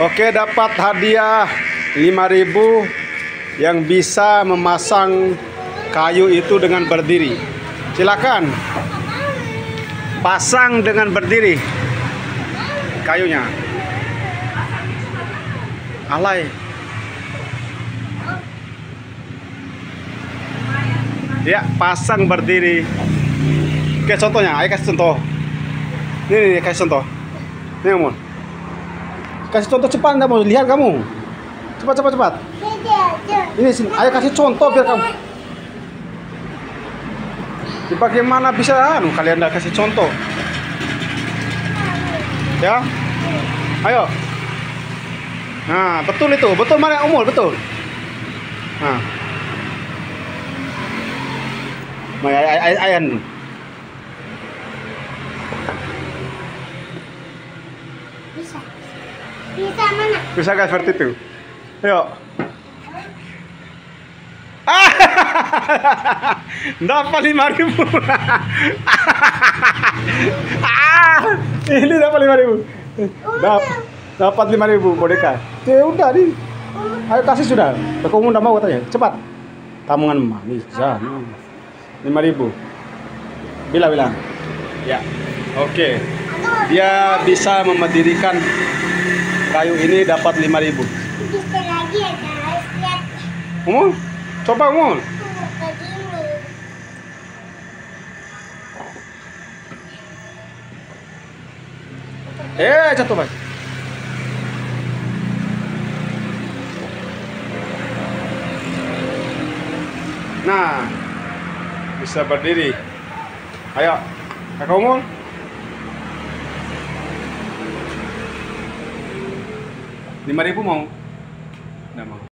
Oke, dapat hadiah 5.000 yang bisa memasang kayu itu dengan berdiri. Silakan pasang dengan berdiri kayunya. Alay. Ya, pasang berdiri. Oke, contohnya, ayo kasih contoh. Ini kasih contoh. Ini kamu. Kasih contoh cepat, enggak mau lihat kamu. Cepat. Ini sini, ayo kasih contoh biar kamu. Bagaimana bisa kalian enggak kasih contoh? Ya. Ayo. Nah, betul itu. Betul mana umur, betul. Nah. Ayan. Bisa mana? Bisa gak seperti itu? Ayo. Dapat 5.000. Ini dapat 5.000. Dapat 5.000 boneka. Ya udah nih. Ayo kasih sudah. Kamu udah mau katanya. Cepat. Tamungan manis. 5.000. Bilang. Ya. Oke. Dia bisa memerdirikan kayu ini dapat 5.000. Bisa lagi ya guys, lihat. Coba jatuh Pak. Nah, bisa berdiri. Ayo, kakak umur. 5.000 mau? Nggak mau.